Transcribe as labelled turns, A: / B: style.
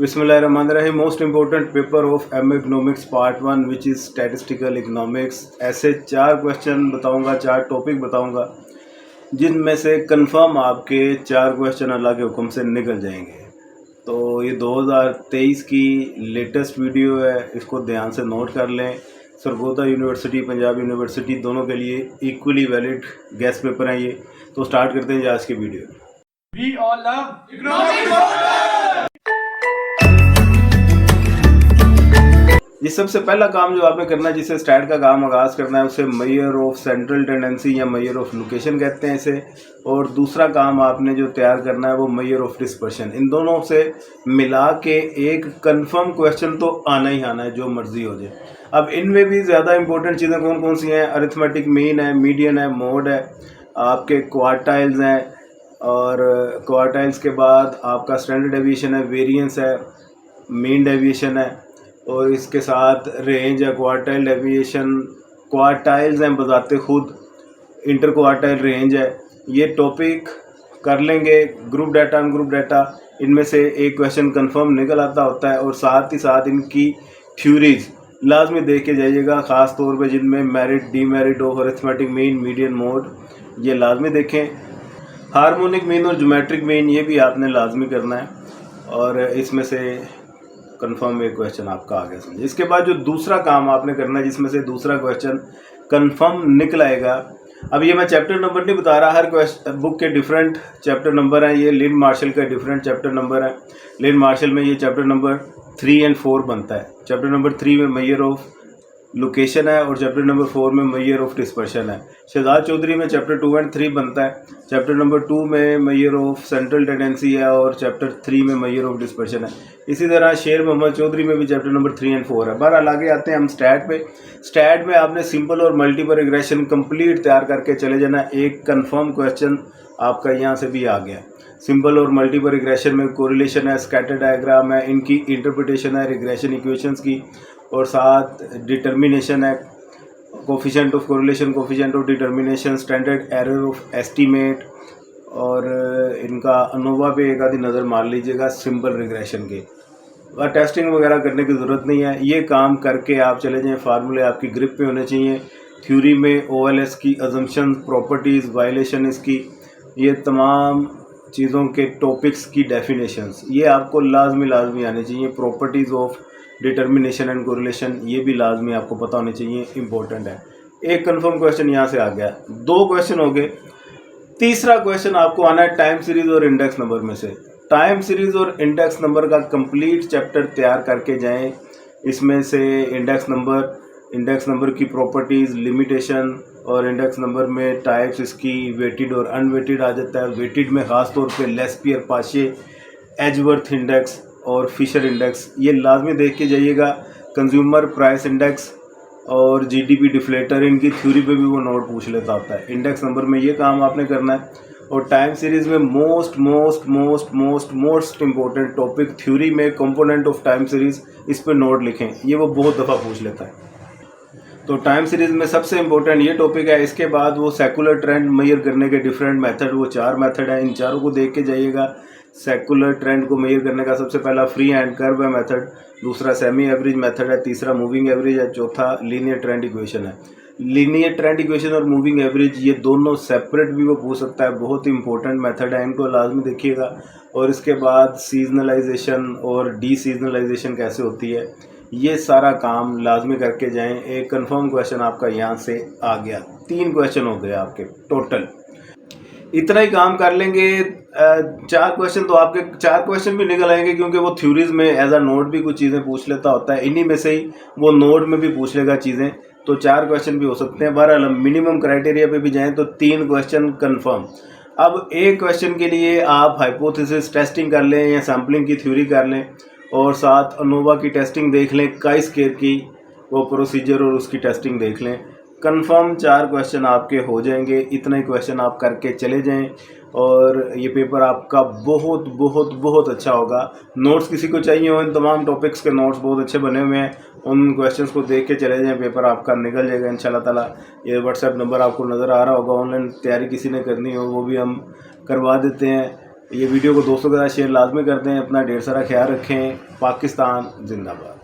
A: बिस्मिल्लाहिर्रहमानिर्रहीम। Most important paper of M economics part 1 which is statistical economics. ऐसे 4 question बताऊंगा, 4 topic बताऊंगा, जिनमें से कंफर्म आपके 4 क्वेश्चन अल्लाह के हुक्म से निकल जाएंगे। तो ये 2023 की लेटेस्ट वीडियो है, इसको ध्यान से नोट कर लें। सरगोदा यूनिवर्सिटी, पंजाब यूनिवर्सिटी दोनों के लिए इक्वली वैलिड गेस्ट पेपर हैं ये। तो स्टार्ट करते हैं आज की video.
B: We all love economics.
A: ये सबसे पहला काम जो आपने करना है, जिसे स्टैट का काम आगाज़ करना है, उसे मेजर ऑफ सेंट्रल टेंडेंसी या मेजर ऑफ लोकेशन कहते हैं इसे। और दूसरा काम आपने जो तैयार करना है वो मेजर ऑफ डिस्पर्शन। इन दोनों से मिला के एक कंफर्म क्वेश्चन तो आना ही आना है, जो मर्जी हो जाए। अब इनमें भी ज़्यादा इंपॉर्टेंट चीज़ें कौन कौन सी हैं? अरिथमेटिक मीन है, मीडियन है, मोड है, आपके क्वार्टाइल्स हैं, और क्वार्टाइल्स के बाद आपका स्टैंडर्ड डेविएशन है, वेरिएंस है, मीन डेविएशन है, और इसके साथ रेंज है, क्वार्टाइल डेविएशन, क्वार्टाइल्स हैं बजाते खुद, इंटर क्वार्टाइल रेंज है। ये टॉपिक कर लेंगे। ग्रुप डाटा, अनग्रुप डाटा, इनमें से एक क्वेश्चन कंफर्म निकल आता होता है। और साथ ही साथ इनकी थ्योरीज लाजमी देख के जाइएगा, ख़ास तौर पे जिनमें merit, demerit of arithmetic mean, median, mode, ये लाजमी देखें। हार्मोनिक मीन और ज्योमेट्रिक मीन ये भी आपने लाजमी करना है, और इसमें से कंफर्म एक क्वेश्चन आपका आ गया समझे। इसके बाद जो दूसरा काम आपने करना है, जिसमें से दूसरा क्वेश्चन कंफर्म निकल आएगा। अब ये मैं चैप्टर नंबर नहीं बता रहा, हर क्वेश्चन बुक के डिफरेंट चैप्टर नंबर हैं। ये लिन मार्शल का डिफरेंट चैप्टर नंबर है। लिन मार्शल में ये चैप्टर नंबर 3 और 4 बनता है। चैप्टर नंबर 3 में मेजर ऑफ लोकेशन है, और चैप्टर नंबर 4 में मेजर ऑफ डिस्पर्शन है। शहजाद चौधरी में चैप्टर 2 और 3 बनता है। चैप्टर नंबर 2 में मेजर ऑफ सेंट्रल टेंडेंसी है, और चैप्टर 3 में मेजर ऑफ डिस्पर्शन है। इसी तरह शेर मोहम्मद चौधरी में भी चैप्टर नंबर 3 और 4 है। बहरहाल आगे आते हैं हम स्टैट पे। स्टैट में आपने सिंपल और मल्टीपल रिग्रेशन कंप्लीट तैयार करके चले जाना। एक कंफर्म क्वेश्चन आपका यहाँ से भी आ गया। सिंपल और मल्टीपल रिग्रेशन में कोरिलेशन है, स्कैटर डायग्राम है, इनकी इंटरप्रिटेशन है रिग्रेशन इक्वेशंस की, और साथ डिटर्मिनेशन है, coefficient of correlation, coefficient of determination, standard error of estimate, और इनका अनोवा पे एक आधी नज़र मार लीजिएगा सिंपल रिग्रेशन के। और टेस्टिंग वगैरह करने की ज़रूरत नहीं है। ये काम करके आप चले जाएँ, फार्मूले आपकी ग्रिप पे होने चाहिए। थ्योरी में OLS की अजम्पशन, प्रॉपर्टीज़, वायलेशन, इसकी ये तमाम चीज़ों के टॉपिक्स की डेफिनेशंस ये आपको लाजमी आने चाहिए। Properties of determination and correlation ये भी लाजमी आपको पता होने चाहिए, इंपॉर्टेंट है। एक कंफर्म क्वेश्चन यहाँ से आ गया, 2 क्वेश्चन हो गए। तीसरा क्वेश्चन आपको आना है टाइम सीरीज और इंडेक्स नंबर में से। टाइम सीरीज और इंडेक्स नंबर का कंप्लीट चैप्टर तैयार करके जाएं। इसमें से इंडेक्स नंबर की प्रॉपर्टीज़, लिमिटेशन, और इंडेक्स नंबर में टाइप्स इसकी वेटेड और अनवेटेड आ जाता है। वेटेड में ख़ास तौर पे लेस्पियर, पाशे, एजवर्थ इंडेक्स और फिशर इंडेक्स ये लाजमी देख के जाइएगा। कंज्यूमर प्राइस इंडेक्स और GDP डिफ्लेटर, इनकी थ्योरी पे भी वो नोट पूछ लेता होता है। इंडेक्स नंबर में ये काम आपने करना है। और टाइम सीरीज़ में मोस्ट इम्पोर्टेंट टॉपिक थ्योरी में कंपोनेंट ऑफ टाइम सीरीज़, इस पर नोट लिखें, ये वो बहुत दफ़ा पूछ लेता है। तो टाइम सीरीज़ में सबसे इम्पोर्टेंट ये टॉपिक है। इसके बाद वो सेकुलर ट्रेंड मेजर करने के डिफरेंट मेथड, वो 4 मेथड हैं, इन चारों को देख के जाइएगा। सेकुलर ट्रेंड को मेजर करने का सबसे पहला फ्री हैंड कर्व है मेथड, दूसरा सेमी एवरेज मेथड है, तीसरा मूविंग एवरेज है, चौथा लीनियर ट्रेंड इक्वेशन है। लीनियर ट्रेंड इक्वेशन और मूविंग एवरेज ये दोनों सेपरेट भी वो पूछ सकता है, बहुत ही इंपॉर्टेंट मेथड है, इनको लाजमी देखिएगा। और इसके बाद सीजनलाइजेशन और डी सीजनलाइजेशन कैसे होती है, ये सारा काम लाजमी करके जाएं। एक कंफर्म क्वेश्चन आपका यहाँ से आ गया। 3 क्वेश्चन हो गए आपके टोटल। इतना ही काम कर लेंगे। 4 क्वेश्चन तो आपके 4 क्वेश्चन भी निकल आएंगे, क्योंकि वो थ्योरीज में एज अ नोट भी कुछ चीज़ें पूछ लेता होता है। इन्हीं में से ही वो नोट में भी पूछ लेगा चीज़ें, तो 4 क्वेश्चन भी हो सकते हैं। बहरहाल मिनिमम क्राइटेरिया पे भी जाएं तो 3 क्वेश्चन कंफर्म। अब एक क्वेश्चन के लिए आप हाइपोथेसिस टेस्टिंग कर लें या सैम्पलिंग की थ्योरी कर लें, और साथ अनोवा की टेस्टिंग देख लें, काई स्केयर की वो प्रोसीजर और उसकी टेस्टिंग देख लें। कंफर्म 4 क्वेश्चन आपके हो जाएंगे। इतना ही क्वेश्चन आप करके चले जाएं, और ये पेपर आपका बहुत अच्छा होगा। नोट्स किसी को चाहिए हो, इन तमाम टॉपिक्स के नोट्स बहुत अच्छे बने हुए हैं, उन क्वेश्चंस को देख के चले जाएं, पेपर आपका निकल जाएगा इंशाल्लाह ताला। ये व्हाट्सएप नंबर आपको नज़र आ रहा होगा, ऑनलाइन तैयारी किसी ने करनी हो वो भी हम करवा देते हैं। ये वीडियो को दोस्तों के साथ शेयर लाजमी कर दें। अपना ढेर सारा ख्याल रखें। पाकिस्तान जिंदाबाद।